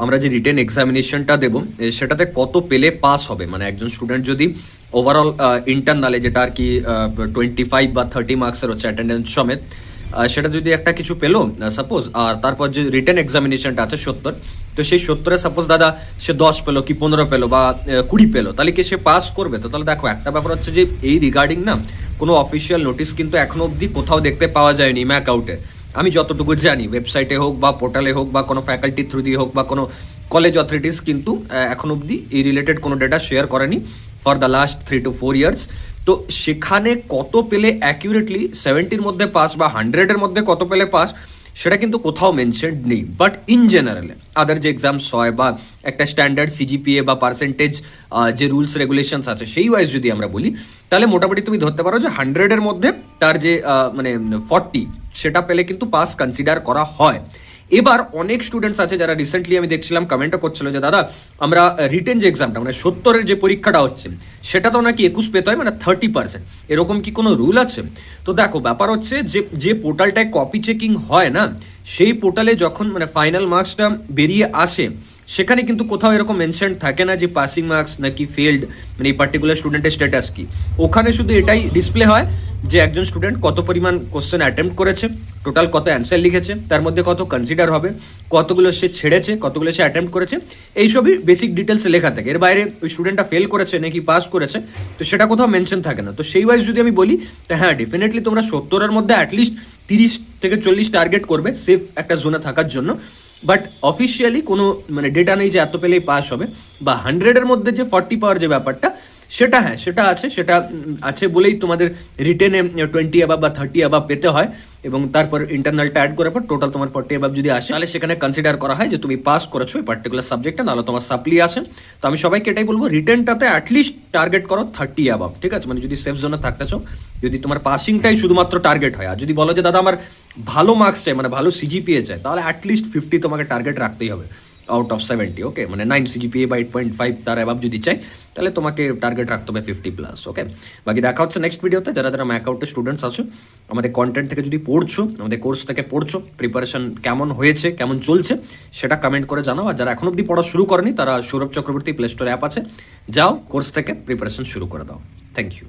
আমরা যে রিটেন এক্সামিনেশনটা দেবো সেটাতে কত পেলে পাস হবে, মানে একজন স্টুডেন্ট যদি ওভারঅল ইন্টারনালে যেটা আর কি 25 বা 30 মার্কসের হচ্ছে অ্যাটেন্ডেন্স সমেত, সেটা যদি একটা কিছু পেলো সাপোজ, আর তারপর যে রিটেন এক্সামিনেশনটা আছে 70, তো সেই 70-এ সাপোজ দাদা সে 10 পেলো কি 15 পেলো বা 20 পেলো, তাহলে কি সে পাস করবে? তো তাহলে দেখো একটা ব্যাপার হচ্ছে যে এই রিগার্ডিং না কোনো অফিসিয়াল নোটিশ কিন্তু এখনো অবধি কোথাও দেখতে পাওয়া যায়নি ম্যাক আউটে। আমি যতটুকু জানি ওয়েবসাইটে হোক বা পোর্টালে হোক বা কোনো ফ্যাকাল্টির থ্রু দিয়ে হোক বা কোনো কলেজ অথরিটিস কিন্তু এখন অবধি এই রিলেটেড কোনো ডেটা শেয়ার করেনি for the last 3 to 4 years. তো সেখানে কত পেলে অ্যাকিউরেটলি 70-র মধ্যে পাস বা 100-এর মধ্যে কত পেলে পাস সেটা কিন্তু কোথাও মেনশন নেই। বাট ইন জেনারেলে আদার যে এক্সামস হয় বা একটা স্ট্যান্ডার্ড সিজিপিএ বা পার্সেন্টেজ যে রুলস রেগুলেশনস আছে সেই ওয়াইজ যদি আমরা বলি, তাহলে মোটামুটি তুমি ধরতে পারো যে 100-এর মধ্যে তার যে মানে 40 সেটা পেলে কিন্তু পাস কনসিডার করা হয়। এবার অনেক স্টুডেন্টস আছে যারা রিসেন্টলি আমি দেখছিলাম কমেন্টও করছিল যে দাদা আমরা রিটেন যে এক্সামটা মানে 70-এর যে পরীক্ষাটা হচ্ছে সেটা তো নাকি 21 পেতে হয়, মানে 30%, এরকম কি কোনো রুল আছে? তো দেখো ব্যাপার হচ্ছে যে পোর্টালটায় কপি চেকিং হয় না, সেই পোর্টালে যখন মানে ফাইনাল মার্কসটা বেরিয়ে আসে সেখানে কিন্তু কোথাও এরকম মেনশন থাকে না যে পাসিং মার্কস নাকি ফেলড, মানে এই পার্টিকুলার স্টুডেন্টের স্ট্যাটাস কি। ওখানে শুধু এটাই ডিসপ্লে হয় যে একজন স্টুডেন্ট কত পরিমাণ কোশ্চেন অ্যাটেম্প্ট করেছে, টোটাল কত অ্যান্সার লিখেছে, তার মধ্যে কত কনসিডার হবে, কতগুলো সে ছেড়েছে, কতগুলো সে অ্যাটেম্প্ট করেছে, এইসবই বেসিক ডিটেলস লেখা থাকে। এর বাইরে ওই স্টুডেন্টটা ফেল করেছে নাকি পাস করেছে তো সেটা কোথাও মেনশন থাকে না। তো সেই ওয়াইজ যদি আমি বলি তো হ্যাঁ ডেফিনেটলি তোমরা 70-এর মধ্যে অ্যাটলিস্ট 30 থেকে 40 টার্গেট করবে সেফ একটা জোনে থাকার জন্য। বাট অফিসিয়ালি কোনো মানে ডেটা নেই যে এত পেলেই পাস হবে, বা 100-এর মধ্যে যে 40 পাওয়ার যে ব্যাপারটা সেটা হ্যাঁ সেটা আছে বলেই তোমাদের রিটেনে 20 অ্যাবাভ বা 30 অ্যাবাভ পেতে হয়, এবং তারপর ইন্টারনালটা অ্যাড করার পর টোটাল তোমার 40 অ্যাবাভ যদি আসে তাহলে সেখানে কনসিডার করা হয় যে তুমি পাস করেছো এই পার্টিকুলার সাবজেক্টটা, নাহলে তোমার সাপ্লি আসে। তো আমি সবাইকে এটাই বলবো রিটেনটাতে অ্যাটলিস্ট টার্গেট করো 30 অ্যাবাভ, ঠিক আছে? মানে যদি সেফ জোনে থাকতে চাও, যদি তোমার পাসিংটাই শুধুমাত্র টার্গেট হয়, আর যদি বলো যে দাদা আমার ভালো মার্কস চাই মানে ভালো সিজিপিএ চাই, তাহলে অ্যাটলিস্ট 50 তোমাকে টার্গেট রাখতেই হবে আউট অফ 70। ওকে, মানে 9 সিজিপিএ বা 8.5 তার অ্যাবাভ যদি চাই তাহলে তোমাকে টার্গেট রাখতে হবে 50+। ওকে, বাকি দেখা হচ্ছে নেক্সট ভিডিওতে। যারা যারা ম্যাক আউটের স্টুডেন্টস আছো, আমাদের কন্টেন্ট থেকে যদি পড়ছো, আমাদের কোর্স থেকে পড়ছো, প্রিপারেশন কেমন হয়েছে কেমন চলছে সেটা কমেন্ট করে জানাও। আর যারা এখন অব্দি পড়া শুরু করেনি তারা Sourav Chakraborty play store app আছে, যাও কোর্স থেকে প্রিপারেশন শুরু করে দাও। Thank you.